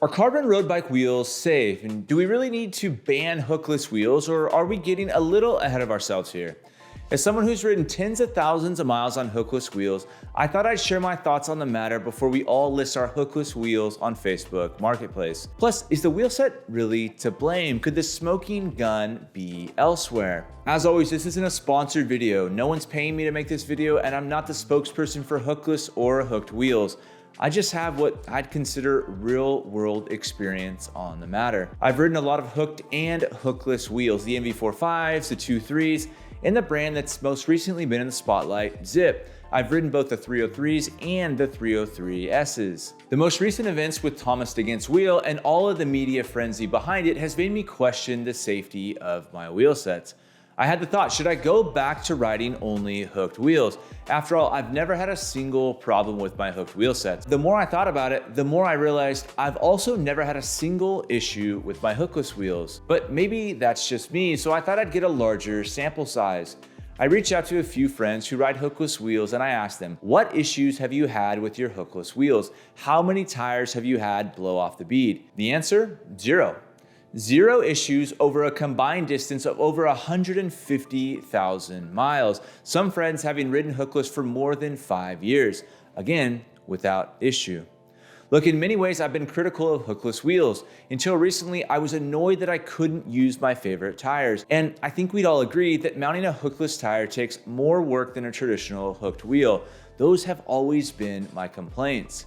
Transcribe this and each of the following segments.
Are carbon road bike wheels safe? And do we really need to ban hookless wheels, or are we getting a little ahead of ourselves here? As someone who's ridden tens of thousands of miles on hookless wheels, I thought I'd share my thoughts on the matter before we all list our hookless wheels on Facebook Marketplace. Plus, is the wheelset really to blame? Could the smoking gun be elsewhere? As always, this isn't a sponsored video. No one's paying me to make this video, and I'm not the spokesperson for hookless or hooked wheels. I just have what I'd consider real world experience on the matter. I've ridden a lot of hooked and hookless wheels, the Enve 4.5s, the 2.3s, and the brand that's most recently been in the spotlight, Zipp. I've ridden both the 303s and the 303s. The most recent events with Thomas Against Wheel and all of the media frenzy behind it has made me question the safety of my wheel sets. I had the thought, should I go back to riding only hooked wheels? After all, I've never had a single problem with my hooked wheel sets. The more I thought about it, the more I realized I've also never had a single issue with my hookless wheels. But maybe that's just me, so I thought I'd get a larger sample size. I reached out to a few friends who ride hookless wheels and I asked them, what issues have you had with your hookless wheels? How many tires have you had blow off the bead? The answer, zero. Zero issues over a combined distance of over 150,000 miles. Some friends having ridden hookless for more than 5 years. Again, without issue. Look, in many ways, I've been critical of hookless wheels. Until recently, I was annoyed that I couldn't use my favorite tires. And I think we'd all agree that mounting a hookless tire takes more work than a traditional hooked wheel. Those have always been my complaints.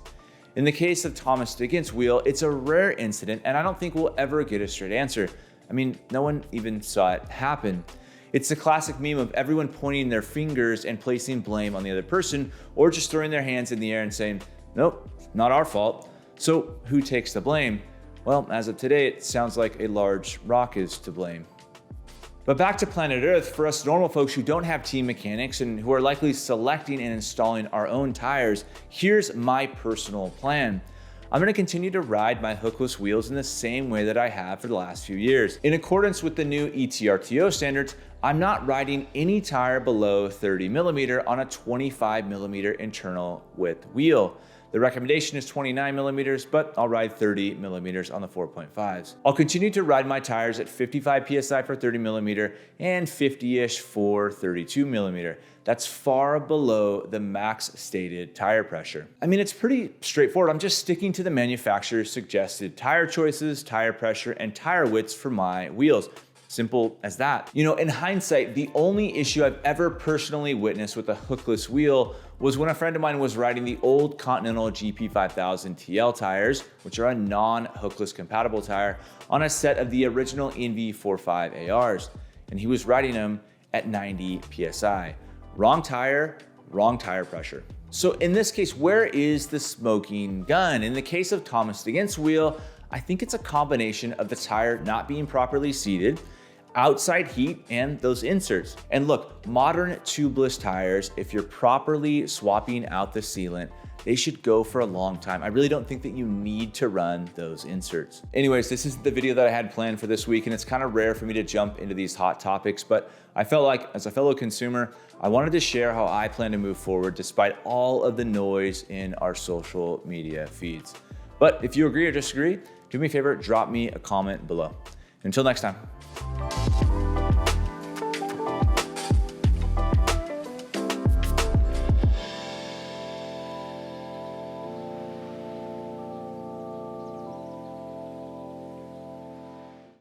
In the case of Thomas Against Wheel, it's a rare incident, and I don't think we'll ever get a straight answer. I mean, no one even saw it happen. It's the classic meme of everyone pointing their fingers and placing blame on the other person, or just throwing their hands in the air and saying, nope, not our fault. So who takes the blame? Well, as of today, it sounds like a large rock is to blame. But back to planet Earth, for us normal folks who don't have team mechanics and who are likely selecting and installing our own tires, here's my personal plan. I'm going to continue to ride my hookless wheels in the same way that I have for the last few years. In accordance with the new ETRTO standards, I'm not riding any tire below 30 millimeter on a 25 millimeter internal width wheel. The recommendation is 29 millimeters, but I'll ride 30 millimeters on the 4.5s. I'll continue to ride my tires at 55 PSI for 30 millimeter and 50-ish for 32 millimeter. That's far below the max stated tire pressure. I mean, it's pretty straightforward. I'm just sticking to the manufacturer's suggested tire choices, tire pressure, and tire widths for my wheels. Simple as that. You know, in hindsight, the only issue I've ever personally witnessed with a hookless wheel was when a friend of mine was riding the old Continental GP5000 TL tires, which are a non-hookless compatible tire, on a set of the original Enve 4.5 ARs. And he was riding them at 90 PSI. Wrong tire pressure. So in this case, where is the smoking gun? In the case of Thomas Against Wheel, I think it's a combination of the tire not being properly seated, outside heat, and those inserts. And look, modern tubeless tires, if you're properly swapping out the sealant, they should go for a long time. I really don't think that you need to run those inserts. Anyways, this is the video that I had planned for this week, and it's kind of rare for me to jump into these hot topics, but I felt like as a fellow consumer, I wanted to share how I plan to move forward despite all of the noise in our social media feeds. But if you agree or disagree, do me a favor, drop me a comment below. Until next time.